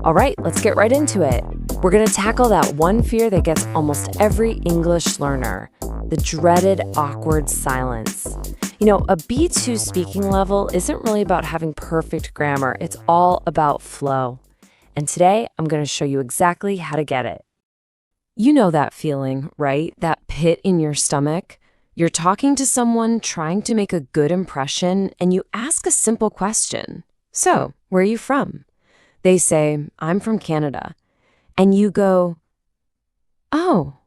All right, let's get right into it. We're going to tackle that one fear that gets almost every English learner, the dreaded awkward silence. You know, a B2 speaking level isn't really about having perfect grammar. It's all about flow. And today, I'm going to show you exactly how to get it. You know that feeling, right? That pit in your stomach? You're talking to someone, trying to make a good impression, and you ask a simple question. So, where are you from? They say, I'm from Canada. And you go, oh,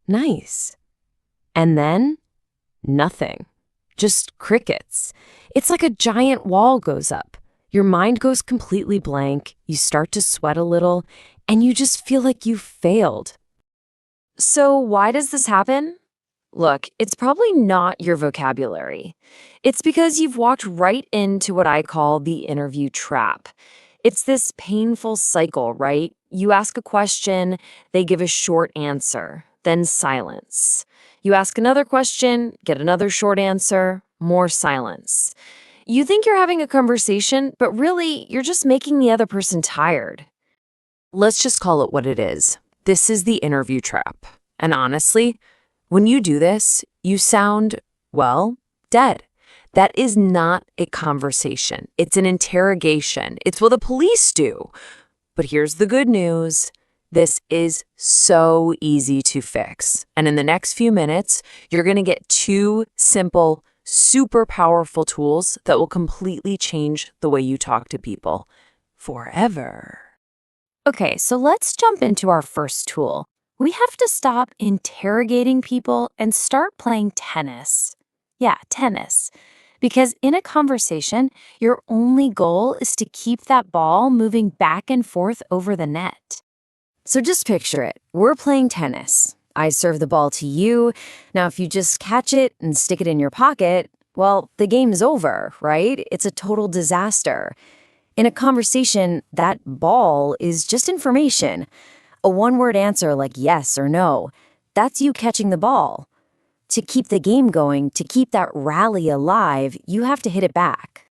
nice. And then, nothing. Just crickets. It's like a giant wall goes up. Your mind goes completely blank, you start to sweat a little, and you just feel like you failed. So why does this happen? Look, it's probably not your vocabulary. It's because you've walked right into what I call the interview trap. It's this painful cycle, right? You ask a question, they give a short answer, then silence. You ask another question, get another short answer, more silence. You think you're having a conversation, but really, you're just making the other person tired. Let's just call it what it is. This is the interview trap. And honestly, when you do this, you sound, well, dead. That is not a conversation. It's an interrogation. It's what the police do. But here's the good news. This is so easy to fix. And in the next few minutes, you're going to get two simple, super powerful tools that will completely change the way you talk to people forever. Okay, so let's jump into our first tool. We have to stop interrogating people and start playing tennis. Yeah, tennis. Because in a conversation, your only goal is to keep that ball moving back and forth over the net. So just picture it. We're playing tennis. I serve the ball to you. Now, if you just catch it and stick it in your pocket, well, the game's over, right? It's a total disaster. In a conversation, that ball is just information. A one-word answer like yes or no, that's you catching the ball. To keep the game going, to keep that rally alive, you have to hit it back.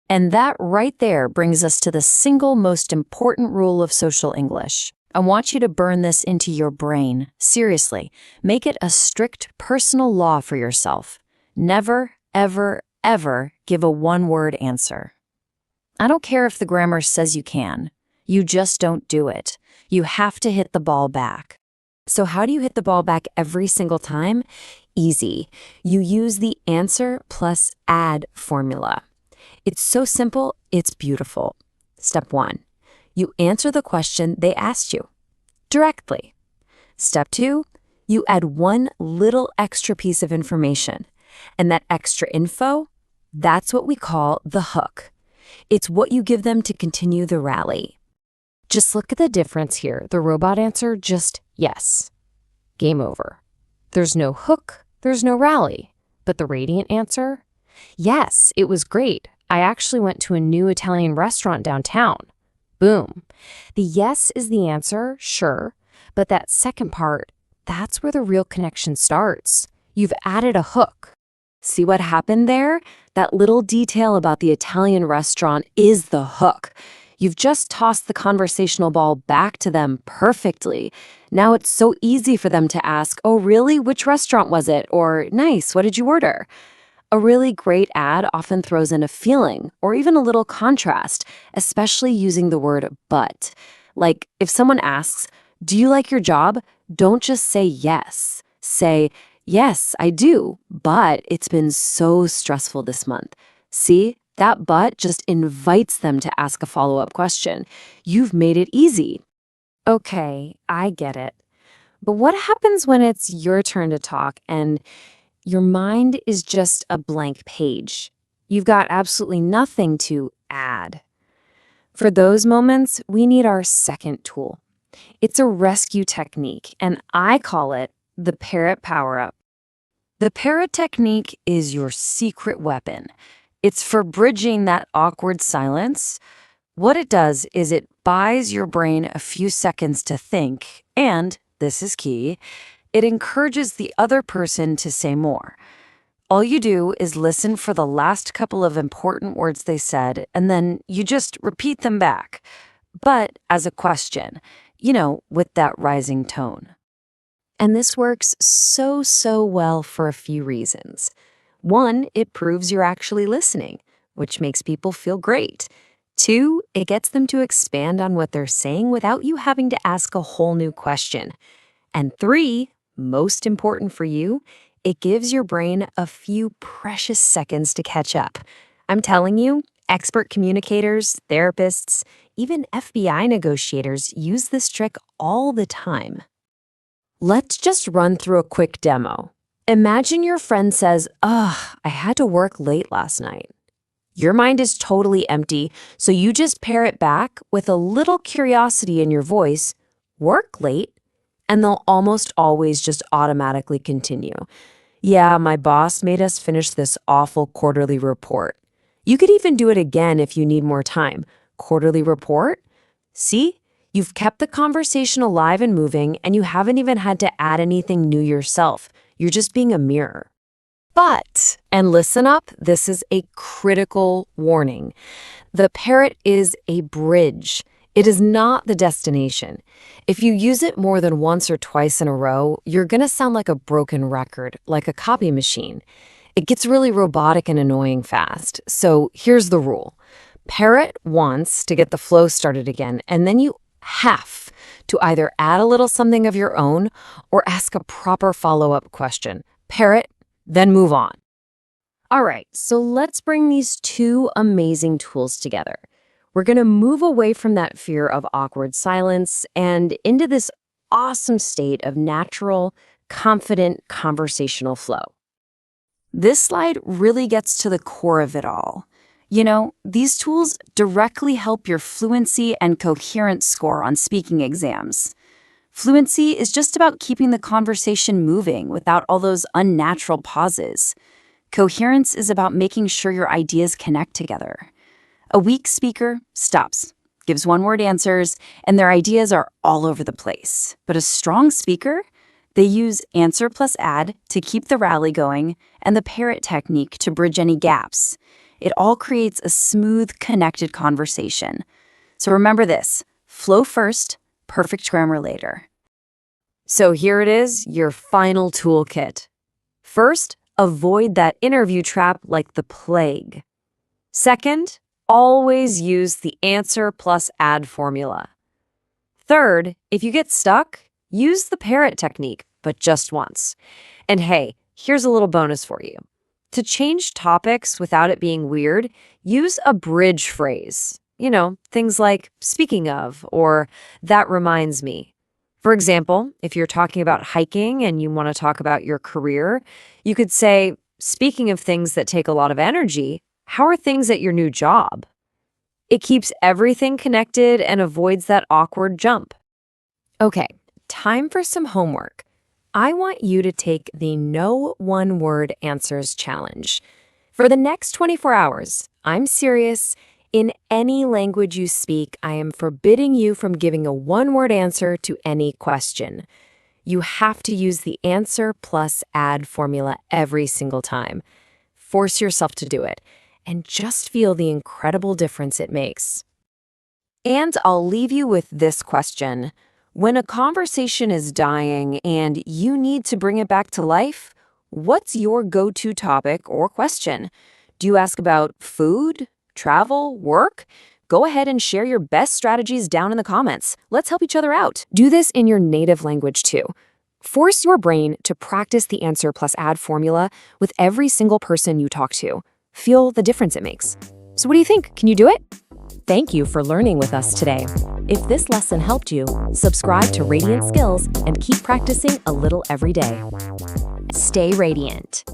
And that right there brings us to the single most important rule of social English. I want you to burn this into your brain. Seriously, make it a strict personal law for yourself. Never, ever, ever give a one-word answer. I don't care if the grammar says you can. You just don't do it. You have to hit the ball back. So how do you hit the ball back every single time? Easy. You use the answer plus add formula. It's so simple, it's beautiful. Step 1. You answer the question they asked you directly. Step 2, you add one little extra piece of information. And that extra info, that's what we call the hook. It's what you give them to continue the rally. Just look at the difference here. The robot answer, just yes. Game over. There's no hook, there's no rally. But the radiant answer, yes, it was great. I actually went to a new Italian restaurant downtown. Boom. The yes is the answer, sure, but that second part, that's where the real connection starts. You've added a hook. See what happened there? That little detail about the Italian restaurant is the hook. You've just tossed the conversational ball back to them perfectly. Now it's so easy for them to ask, oh, really? Which restaurant was it? Or, nice, what did you order? A really great ad often throws in a feeling or even a little contrast, especially using the word but. Like if someone asks, do you like your job? Don't just say yes. Say, yes, I do, but it's been so stressful this month. See, that but just invites them to ask a follow-up question. You've made it easy. Okay, I get it. But what happens when it's your turn to talk and your mind is just a blank page? You've got absolutely nothing to add. For those moments, we need our second tool. It's a rescue technique, and I call it the parrot power-up. The parrot technique is your secret weapon. It's for bridging that awkward silence. What it does is it buys your brain a few seconds to think, and, this is key, it encourages the other person to say more. All you do is listen for the last couple of important words they said, and then you just repeat them back. but as a question, with that rising tone. And this works so well for a few reasons. One, it proves you're actually listening, which makes people feel great. Two, it gets them to expand on what they're saying without you having to ask a whole new question. And three, most important for you, it gives your brain a few precious seconds to catch up. I'm telling you, expert communicators, therapists, even FBI negotiators use this trick all the time. Let's just run through a quick demo. Imagine your friend says, "Ugh, I had to work late last night." Your mind is totally empty, so you just pair it back with a little curiosity in your voice, "Work late?" And they'll almost always just automatically continue. "Yeah, my boss made us finish this awful quarterly report." You could even do it again if you need more time. "Quarterly report?" See? You've kept the conversation alive and moving, and you haven't even had to add anything new yourself. You're just being a mirror. But, and listen up, this is a critical warning. The parrot is a bridge. It is not the destination. If you use it more than once or twice in a row, you're going to sound like a broken record, like a copy machine. It gets really robotic and annoying fast. So here's the rule. Parrot once to get the flow started again, and then you have to either add a little something of your own or ask a proper follow-up question. Parrot, then move on. All right, so let's bring these two amazing tools together. We're going to move away from that fear of awkward silence and into this awesome state of natural, confident conversational flow. This slide really gets to the core of it all. These tools directly help your fluency and coherence score on speaking exams. Fluency is just about keeping the conversation moving without all those unnatural pauses. Coherence is about making sure your ideas connect together. A weak speaker stops, gives one-word answers, and their ideas are all over the place. But a strong speaker, they use answer plus add to keep the rally going and the parrot technique to bridge any gaps. It all creates a smooth, connected conversation. So remember this, flow first, perfect grammar later. So here it is, your final toolkit. First, avoid that interview trap like the plague. Second, always use the answer plus add formula. Third, if you get stuck, use the parrot technique, but just once. And hey, here's a little bonus for you. To change topics without it being weird, use a bridge phrase. Things like "speaking of" or "that reminds me." For example, if you're talking about hiking and you want to talk about your career, you could say, "Speaking of things that take a lot of energy, how are things at your new job?" It keeps everything connected and avoids that awkward jump. Okay, time for some homework. I want you to take the No One-Word Answers challenge. For the next 24 hours, I'm serious. In any language you speak, I am forbidding you from giving a one-word answer to any question. You have to use the answer plus add formula every single time. Force yourself to do it, and just feel the incredible difference it makes. And I'll leave you with this question. When a conversation is dying and you need to bring it back to life, what's your go-to topic or question? Do you ask about food, travel, work? Go ahead and share your best strategies down in the comments. Let's help each other out. Do this in your native language too. Force your brain to practice the answer plus add formula with every single person you talk to. Feel the difference it makes. So what do you think? Can you do it? Thank you for learning with us today. If this lesson helped you, subscribe to Radiant Skills and keep practicing a little every day. Stay radiant.